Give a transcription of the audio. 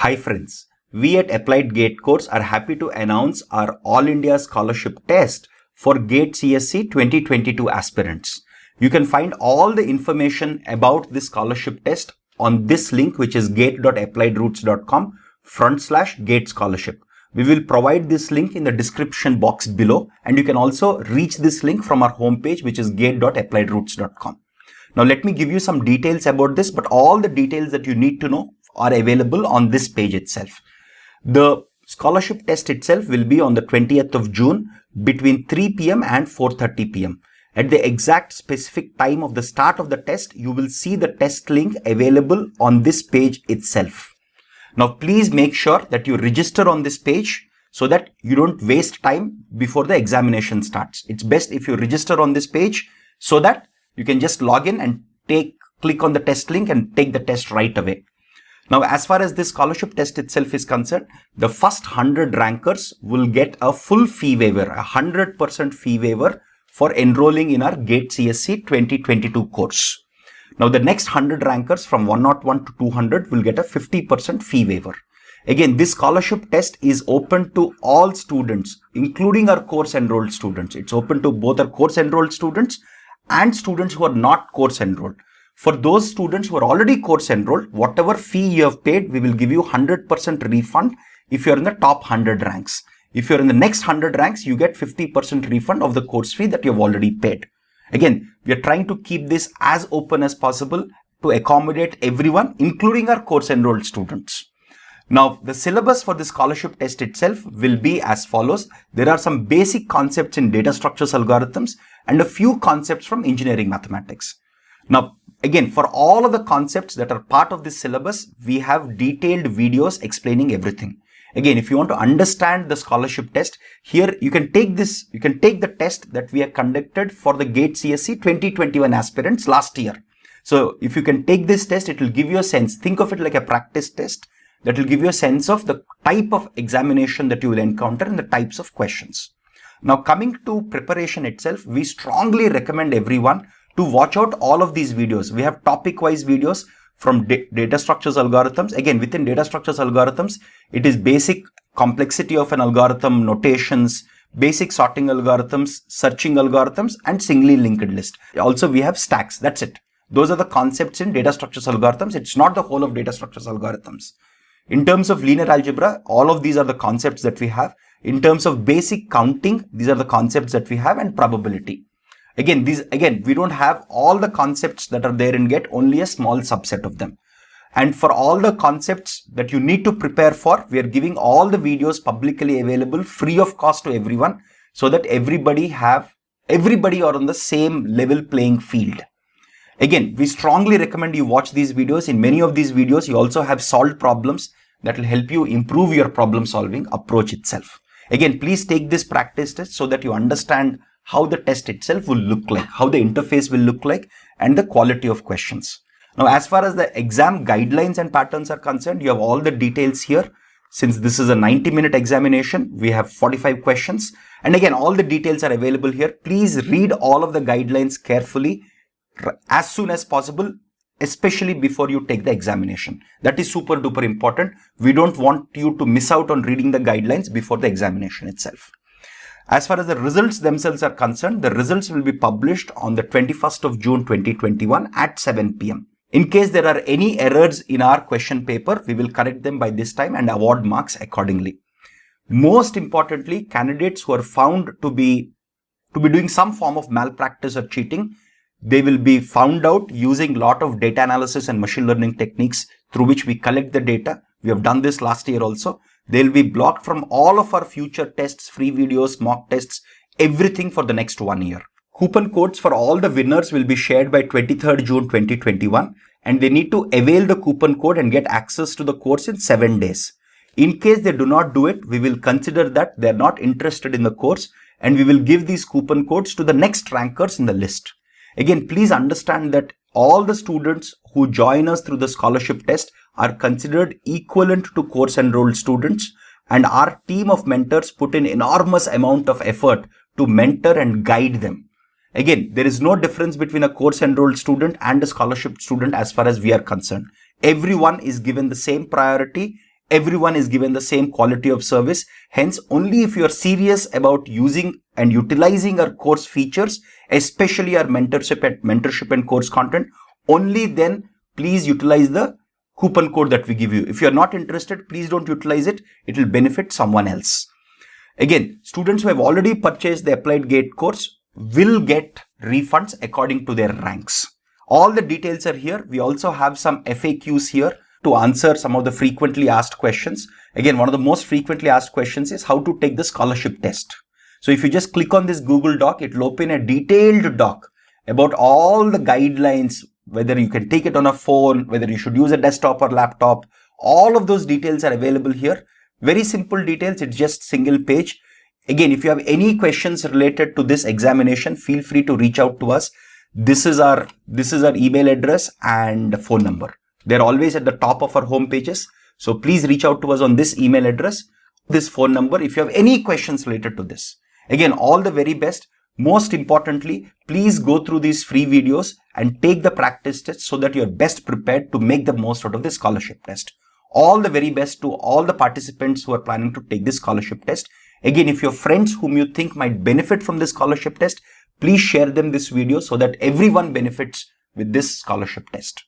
Hi friends, we at Applied GATE Course are happy to announce our All India Scholarship Test for GATE CSE 2022 aspirants. You can find all the information about this scholarship test on this link, which is gate.appliedroots.com/GATE scholarship. We will provide this link in the description box below, and you can also reach this link from our homepage, which is gate.appliedroots.com. Now let me give you some details about this, but all the details that you need to know are available on this page itself. The scholarship test itself will be on the 20th of June between 3 p.m. and 4:30 p.m. At the exact specific time of the start of the test, you will see the test link available on this page itself. Now please make sure that you register on this page so that you don't waste time before the examination starts. It's best if you register on this page so that you can just log in and click on the test link and take the test right away. Now, as far as this scholarship test itself is concerned, the first 100 rankers will get a full fee waiver, a 100% fee waiver for enrolling in our GATE CSE 2022 course. Now, the next 100 rankers from 101 to 200 will get a 50% fee waiver. Again, this scholarship test is open to all students, including our course enrolled students. It's open to both our course enrolled students and students who are not course enrolled. For those students who are already course enrolled, whatever fee you have paid, we will give you 100% refund if you're in the top 100 ranks. If you're in the next 100 ranks, you get 50% refund of the course fee that you have already paid. Again, we are trying to keep this as open as possible to accommodate everyone, including our course enrolled students. Now, the syllabus for the scholarship test itself will be as follows. There are some basic concepts in data structures algorithms and a few concepts from engineering mathematics. Now, again, for all of the concepts that are part of this syllabus, we have detailed videos explaining everything. Again, if you want to understand the scholarship test, here you can take the test that we have conducted for the GATE CSE 2021 aspirants last year. So if you can take this test, it will give you a sense. Think of it like a practice test that will give you a sense of the type of examination that you will encounter and the types of questions. Now, coming to preparation itself, we strongly recommend everyone to watch out all of these videos. We have topic-wise videos from data structures algorithms. Again, within data structures algorithms, it is basic complexity of an algorithm, notations, basic sorting algorithms, searching algorithms, and singly linked list. Also, we have stacks. That's it. Those are the concepts in data structures algorithms. It's not the whole of data structures algorithms. In terms of linear algebra, all of these are the concepts that we have. In terms of basic counting, these are the concepts that we have, and probability. Again, we don't have all the concepts that are there in GATE, only a small subset of them. And for all the concepts that you need to prepare for, we are giving all the videos publicly available free of cost to everyone so that everybody are on the same level playing field. Again, we strongly recommend you watch these videos. In many of these videos, you also have solved problems that will help you improve your problem solving approach itself. Again, please take this practice test so that you understand how the test itself will look like, how the interface will look like, and the quality of questions. Now, as far as the exam guidelines and patterns are concerned, you have all the details here. Since this is a 90-minute examination, we have 45 questions. And again, all the details are available here. Please read all of the guidelines carefully as soon as possible, especially before you take the examination. That is super duper important. We don't want you to miss out on reading the guidelines before the examination itself. As far as the results themselves are concerned, the results will be published on the 21st of June 2021 at 7 p.m. In case there are any errors in our question paper, we will correct them by this time and award marks accordingly. Most importantly, candidates who are found to be doing some form of malpractice or cheating, they will be found out using a lot of data analysis and machine learning techniques through which we collect the data. We have done this last year also. They'll be blocked from all of our future tests, free videos, mock tests, everything for the next 1 year. Coupon codes for all the winners will be shared by 23rd June 2021, and they need to avail the coupon code and get access to the course in 7 days. In case they do not do it, we will consider that they're not interested in the course, and we will give these coupon codes to the next rankers in the list. Again, please understand that all the students who join us through the scholarship test are considered equivalent to course enrolled students, and our team of mentors put in enormous amount of effort to mentor and guide them. Again, there is no difference between a course enrolled student and a scholarship student as far as we are concerned. Everyone is given the same priority. everyone is given the same quality of service. Hence, only if you are serious about using and utilizing our course features, especially our mentorship and course content, only then please utilize the coupon code that we give you. If you are not interested, please don't utilize it. It will benefit someone else. Again, students who have already purchased the Applied GATE course will get refunds according to their ranks. All the details are here. We also have some FAQs here to answer some of the frequently asked questions. Again, one of the most frequently asked questions is how to take the scholarship test. So if you just click on this Google Doc, it will open a detailed doc about all the guidelines, whether you can take it on a phone, whether you should use a desktop or laptop. All of those details are available here. Very simple details. It's just single page. Again, if you have any questions related to this examination, feel free to reach out to us. This is our email address and phone number. They're always at the top of our home pages. So please reach out to us on this email address, this phone number, if you have any questions related to this. Again, all the very best. Most importantly, please go through these free videos and take the practice test so that you're best prepared to make the most out of the scholarship test. All the very best to all the participants who are planning to take this scholarship test. Again, if you have friends whom you think might benefit from this scholarship test, please share them this video so that everyone benefits with this scholarship test.